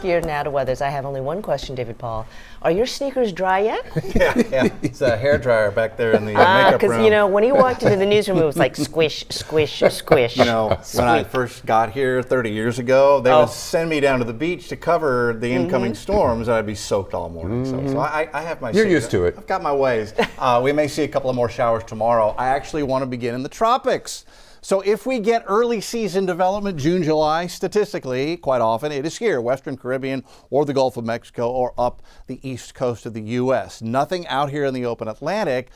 Here now to weathers. I have only one question, David Paul. Are your sneakers dry yet? Yeah. It's a hairdryer back there in the makeup room. Because, you know, when he walked into the newsroom, it was like squish, squish, squish. You know, when I first got here 30 years ago, they would send me down to the beach to cover the incoming storms, and I'd be soaked all morning. So I have my... You're used to it. I've got my ways. We may see a couple of more showers tomorrow. I actually want to begin in the tropics. So if we get early season development, June, July, statistically, quite often it is here, Western Caribbean or the Gulf of Mexico or up the east coast of the U.S. Nothing out here in the open Atlantic,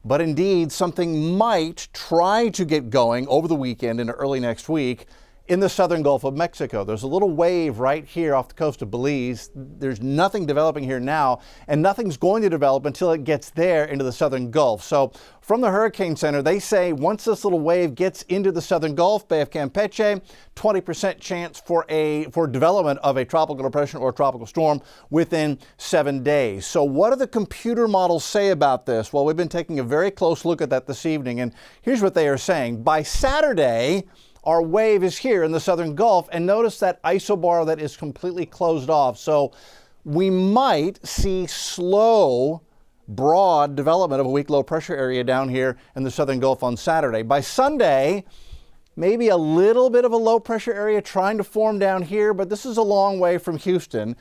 but indeed something might try to get going over the weekend and early next week in the southern Gulf of Mexico. There's a little wave right here off the coast of Belize. There's nothing developing here now, and nothing's going to develop until it gets there into the southern Gulf. So from the Hurricane Center, they say once this little wave gets into the southern Gulf, Bay of Campeche, 20% chance for development of a tropical depression or a tropical storm within 7 days. So what do the computer models say about this? Well, we've been taking a very close look at that this evening, and here's what they are saying. By Saturday, our wave is here in the southern Gulf, and notice that isobar that is completely closed off. So we might see slow, broad development of a weak low pressure area down here in the southern Gulf on Saturday. By Sunday, maybe a little bit of a low pressure area trying to form down here, but this is a long way from Houston.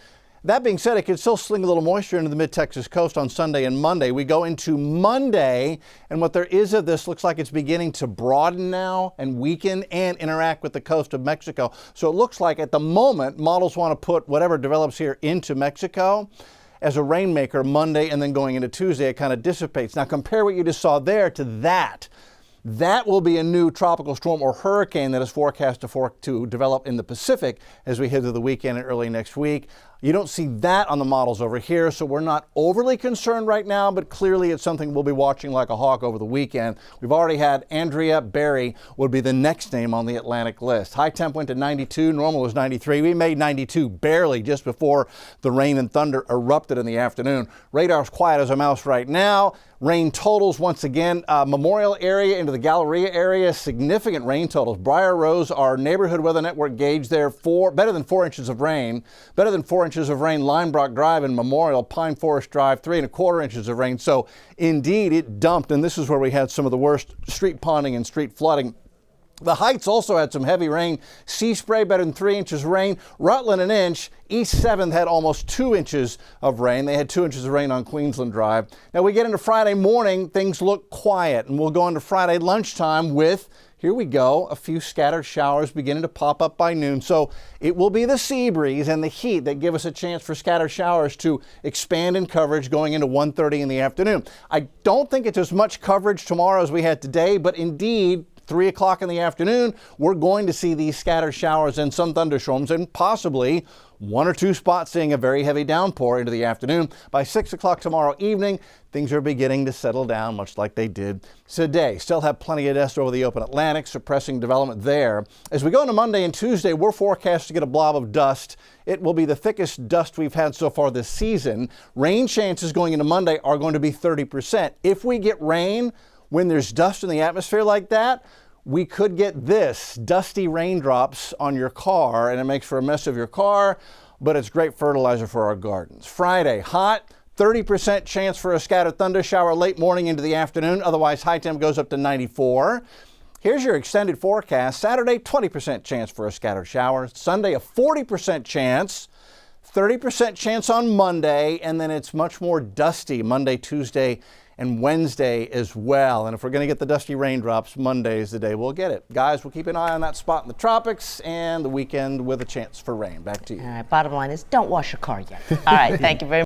That being said, it could still sling a little moisture into the mid-Texas coast on Sunday and Monday. We go into Monday, and what there is of this looks like it's beginning to broaden now and weaken and interact with the coast of Mexico. So it looks like at the moment, models want to put whatever develops here into Mexico as a rainmaker Monday, and then going into Tuesday, it kind of dissipates. Now compare what you just saw there to that. That will be a new tropical storm or hurricane that is forecast to develop in the Pacific as we head to the weekend and early next week. You don't see that on the models over here, so we're not overly concerned right now, but clearly it's something we'll be watching like a hawk over the weekend. We've already had Andrea Berry would be the next name on the Atlantic list. High temp went to 92, normal was 93. We made 92 barely just before the rain and thunder erupted in the afternoon. Radar's quiet as a mouse right now. Rain totals once again, Memorial area into the Galleria area, significant rain totals. Briar Rose, our neighborhood weather network gauge there, better than 4 inches of rain, better than 4 inches of rain, Linebrock Drive and Memorial, Pine Forest Drive, 3¼ inches of rain. So indeed it dumped, and this is where we had some of the worst street ponding and street flooding. The Heights also had some heavy rain. Sea Spray better than 3 inches of rain. Rutland an inch. East 7th had almost 2 inches of rain. They had 2 inches of rain on Queensland Drive. Now we get into Friday morning, things look quiet, and we'll go into Friday lunchtime with, here we go, a few scattered showers beginning to pop up by noon. So it will be the sea breeze and the heat that give us a chance for scattered showers to expand in coverage going into 1:30 in the afternoon. I don't think it's as much coverage tomorrow as we had today, but indeed, 3 o'clock in the afternoon, we're going to see these scattered showers and some thunderstorms, and possibly 1 or 2 spots seeing a very heavy downpour into the afternoon. By 6 o'clock tomorrow evening, things are beginning to settle down, much like they did today. Still have plenty of dust over the open Atlantic, suppressing development there. As we go into Monday and Tuesday, we're forecast to get a blob of dust. It will be the thickest dust we've had so far this season. Rain chances going into Monday are going to be 30%. If we get rain when there's dust in the atmosphere like that, we could get this, dusty raindrops on your car, and it makes for a mess of your car, but it's great fertilizer for our gardens. Friday, hot, 30% chance for a scattered thunder shower late morning into the afternoon. Otherwise, high temp goes up to 94. Here's your extended forecast. Saturday, 20% chance for a scattered shower. Sunday, a 40% chance. 30% chance on Monday, and then it's much more dusty Monday, Tuesday, and Wednesday as well. And if we're going to get the dusty raindrops, Monday is the day we'll get it. Guys, we'll keep an eye on that spot in the tropics and the weekend with a chance for rain. Back to you. All right, bottom line is don't wash your car yet. All right, thank you very much.